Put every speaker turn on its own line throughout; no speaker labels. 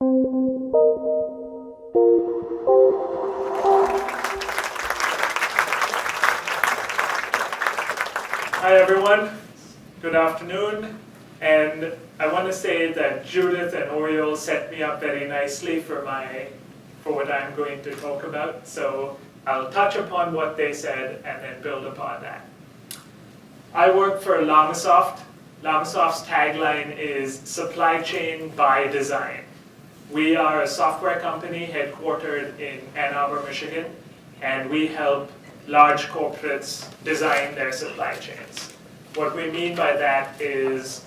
Hi everyone, good afternoon, and I want to say that Judith and Oriol set me up very nicely for what I'm going to talk about, so I'll touch upon what they said and then build upon that. I work for Llamasoft. Llamasoft's tagline is supply chain by design. We are a software company headquartered in Ann Arbor, Michigan, and we help large corporates design their supply chains. What we mean by that is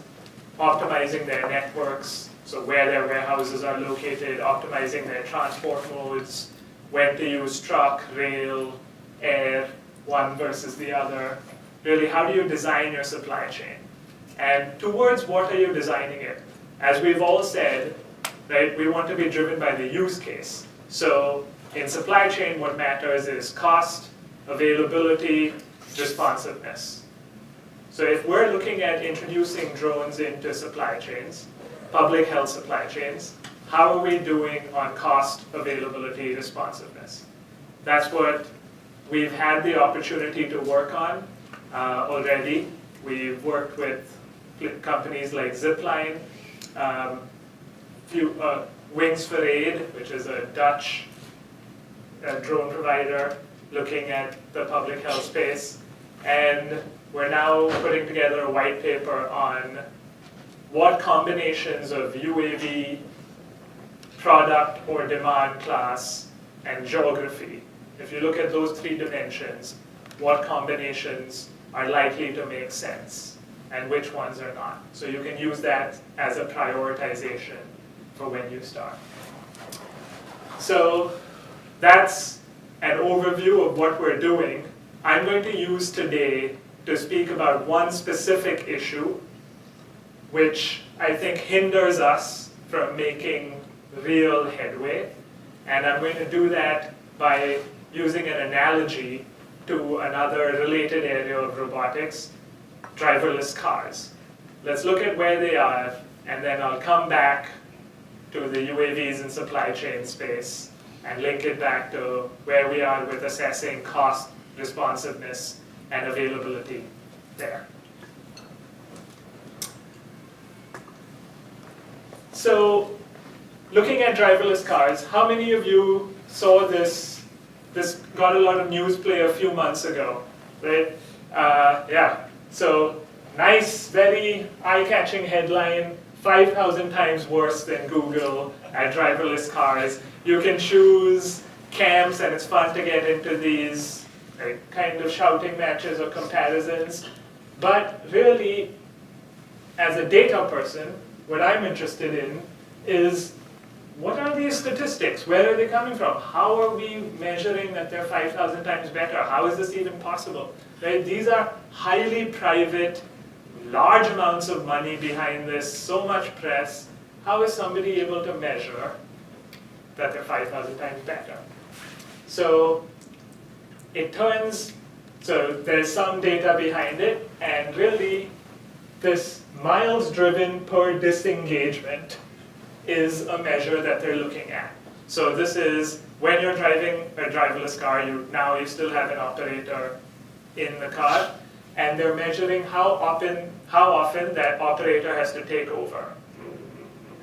optimizing their networks, so where their warehouses are located, optimizing their transport modes, when to use truck, rail, air, one versus the other. Really, how do you design your supply chain? And towards what are you designing it? As we've all said, right, we want to be driven by the use case. So in supply chain, what matters is cost, availability, responsiveness. So if we're looking at introducing drones into supply chains, public health supply chains, how are we doing on cost, availability, responsiveness? That's what we've had the opportunity to work on already. We've worked with companies like Zipline, Wings for Aid, which is a Dutch drone provider, looking at the public health space, and we're now putting together a white paper on what combinations of UAV, product or demand class, and geography, if you look at those three dimensions, what combinations are likely to make sense and which ones are not. So you can use that as a prioritization for when you start. So that's an overview of what we're doing. I'm going to use today to speak about one specific issue which I think hinders us from making real headway, and I'm going to do that by using an analogy to another related area of robotics, driverless cars. Let's look at where they are, and then I'll come back to the UAVs and supply chain space and link it back to where we are with assessing cost, responsiveness, and availability there. So, looking at driverless cars, how many of you saw this? This got a lot of news play a few months ago, right? Yeah, so nice, very eye-catching headline, 5,000 times worse than Google at driverless cars. You can choose camps, and it's fun to get into these kind of shouting matches or comparisons. But really, as a data person, what I'm interested in is, what are these statistics? Where are they coming from? How are we measuring that they're 5,000 times better? How is this even possible? Right? These are highly private, large amounts of money behind this, so much press. How is somebody able to measure that they're 5,000 times better? So there's some data behind it, and really this miles driven per disengagement is a measure that they're looking at. So this is when you're driving a driverless car, you still have an operator in the car, and they're measuring how often that operator has to take over,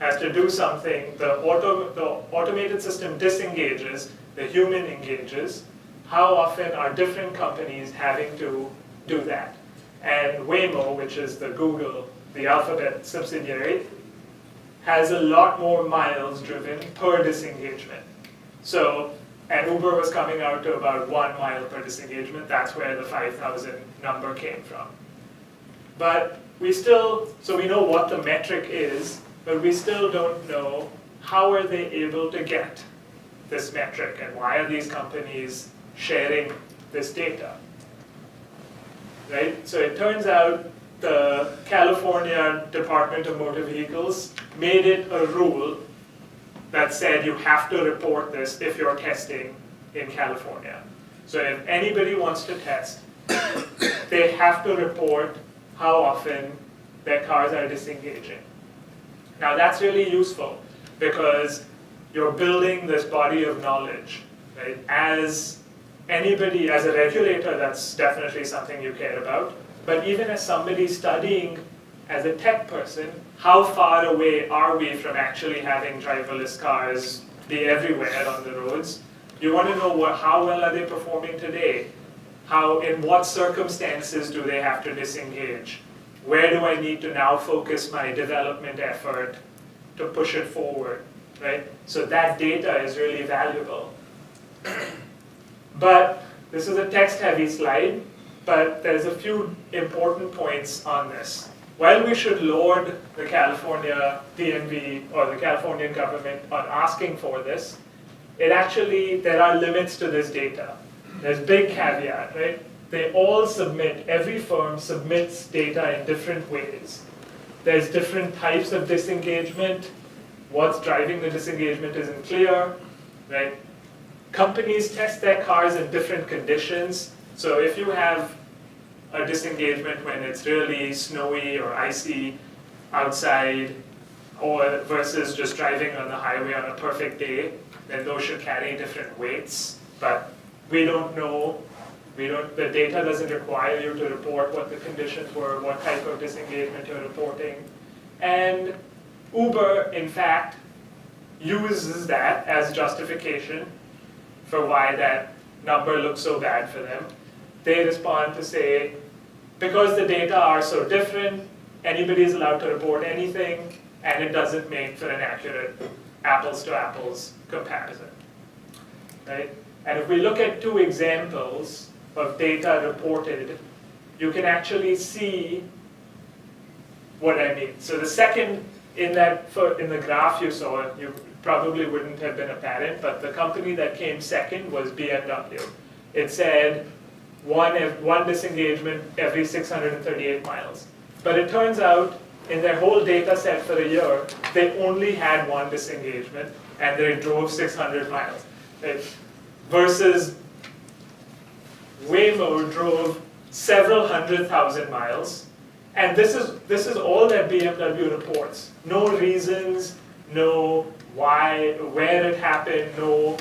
has to do something. The automated system disengages, the human engages. How often are different companies having to do that? And Waymo, which is the Google, the Alphabet subsidiary, has a lot more miles driven per disengagement. So, and Uber was coming out to about 1 mile per disengagement. That's where the 5,000 number came from. But so we know what the metric is, but we still don't know how are they able to get this metric, and why are these companies sharing this data, right? So it turns out the California Department of Motor Vehicles made it a rule that said you have to report this if you're testing in California. So if anybody wants to test, they have to report how often their cars are disengaging. Now that's really useful, because you're building this body of knowledge, right? As anybody, as a regulator, that's definitely something you care about. But even as somebody studying as a tech person, how far away are we from actually having driverless cars be everywhere on the roads? You want to know how well are they performing today? In what circumstances do they have to disengage? Where do I need to now focus my development effort to push it forward, right? So that data is really valuable. But this is a text-heavy slide, but there's a few important points on this. While we should laud the California DMV or the Californian government on asking for this, there are limits to this data. There's big caveat, right? They all submit, every firm submits data in different ways. There's different types of disengagement. What's driving the disengagement isn't clear, right? Companies test their cars in different conditions. So if you have a disengagement when it's really snowy or icy outside, or versus just driving on the highway on a perfect day, then those should carry different weights. But we don't know. The data doesn't require you to report what the conditions were, what type of disengagement you're reporting. And Uber, in fact, uses that as justification for why that number looks so bad for them. They respond to say, because the data are so different, anybody is allowed to report anything, and it doesn't make for an accurate apples-to-apples comparison, right? And if we look at two examples of data reported, you can actually see what I mean. So the second, in the graph you saw, you probably wouldn't have been apparent, but the company that came second was BMW. It said one disengagement every 638 miles. But it turns out, in their whole data set for a year, they only had one disengagement, and they drove 600 miles. Right? Versus Waymo drove several 100,000 miles, and this is all that BMW reports. No reasons, no why, where it happened, no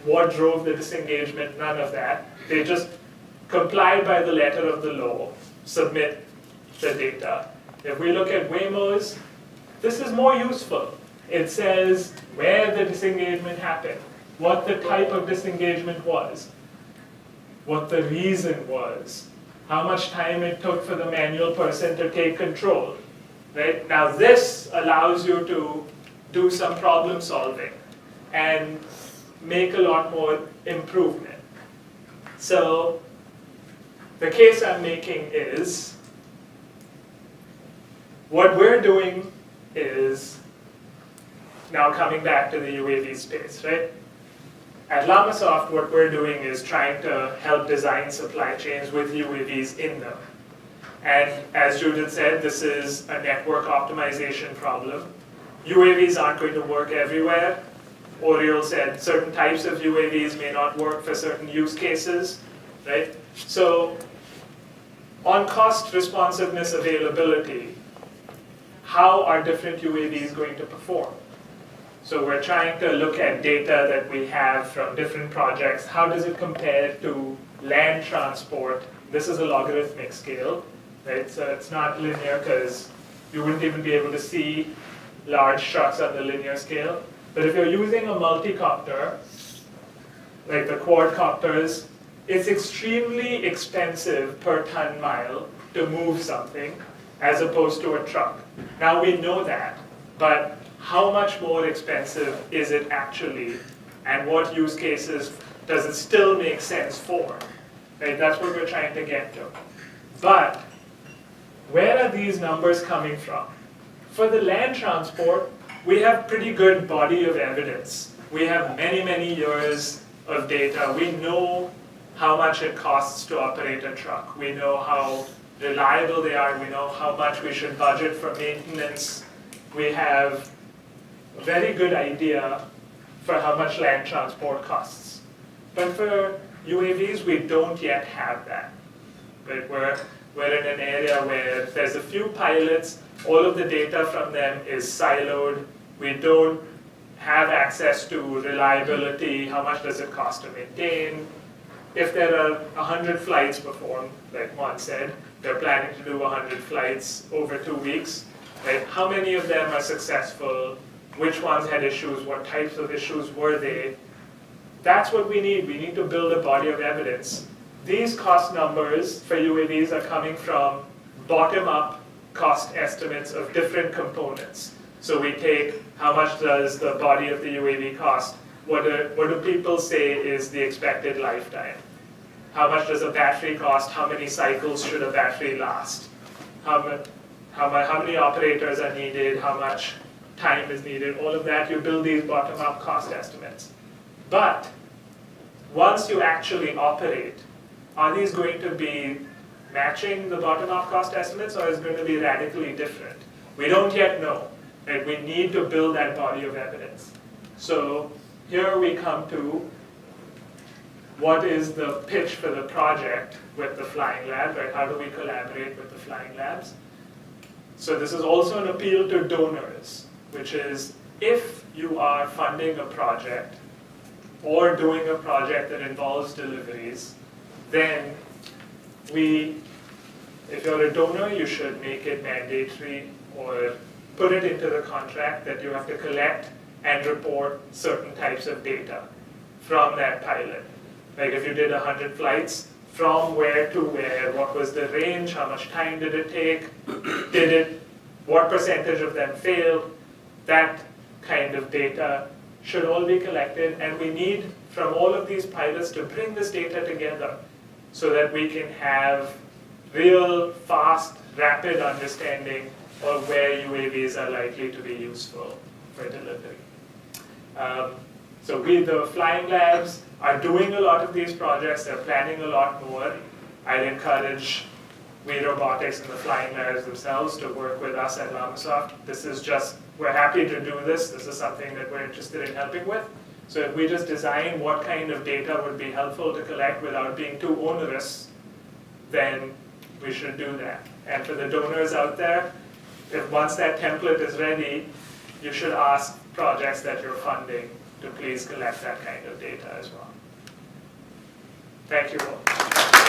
what drove the disengagement, none of that. They just complied by the letter of the law, submit the data. If we look at Waymo's, this is more useful. It says where the disengagement happened, what the type of disengagement was, what the reason was, how much time it took for the manual person to take control. Right? Now this allows you to do some problem solving and make a lot more improvement. So the case I'm making is, what we're doing is, now coming back to the UAV space, right? At Llamasoft, what we're doing is trying to help design supply chains with UAVs in them. And as Judith said, this is a network optimization problem. UAVs aren't going to work everywhere. Oriol said certain types of UAVs may not work for certain use cases, right? So on cost, responsiveness, availability, how are different UAVs going to perform? So we're trying to look at data that we have from different projects. How does it compare to land transport? This is a logarithmic scale, right? So it's not linear because you wouldn't even be able to see large trucks on the linear scale. But if you're using a multi-copter, like the quadcopters, it's extremely expensive per ton mile to move something as opposed to a truck. Now we know that, but how much more expensive is it actually, and what use cases does it still make sense for? Right? That's what we're trying to get to. But where are these numbers coming from? For the land transport, we have pretty good body of evidence. We have many, many years of data. We know how much it costs to operate a truck. We know how reliable they are. We know how much we should budget for maintenance. We have a very good idea for how much land transport costs. But for UAVs, we don't yet have that. But we're in an area where there's a few pilots, all of the data from them is siloed. We don't have access to reliability, how much does it cost to maintain. If there are 100 flights performed, like Juan said, they're planning to do 100 flights over 2 weeks, right? How many of them are successful? Which ones had issues? What types of issues were they? That's what we need. We need to build a body of evidence. These cost numbers for UAVs are coming from bottom-up cost estimates of different components. So we take how much does the body of the UAV cost? What do people say is the expected lifetime? How much does a battery cost? How many cycles should a battery last? How many operators are needed? How much time is needed? All of that, you build these bottom-up cost estimates. But once you actually operate, are these going to be matching the bottom-up cost estimates, or is it going to be radically different? We don't yet know, and we need to build that body of evidence. So here we come to what is the pitch for the project with the flying lab, right? How do we collaborate with the flying labs? So this is also an appeal to donors, which is if you are funding a project or doing a project that involves deliveries, then if you're a donor, you should make it mandatory or put it into the contract that you have to collect and report certain types of data from that pilot. Like if you did 100 flights, from where to where, what was the range, how much time did it take, what percentage of them failed, that kind of data should all be collected, and we need from all of these pilots to bring this data together so that we can have real, fast, rapid understanding of where UAVs are likely to be useful for delivery. So the flying labs are doing a lot of these projects, they're planning a lot more. I'd encourage WeRobotics and the flying labs themselves to work with us at Llamasoft. We're happy to do this. This is something that we're interested in helping with. So if we just design what kind of data would be helpful to collect without being too onerous, then we should do that. And for the donors out there, once that template is ready, you should ask projects that you're funding to please collect that kind of data as well. Thank you all.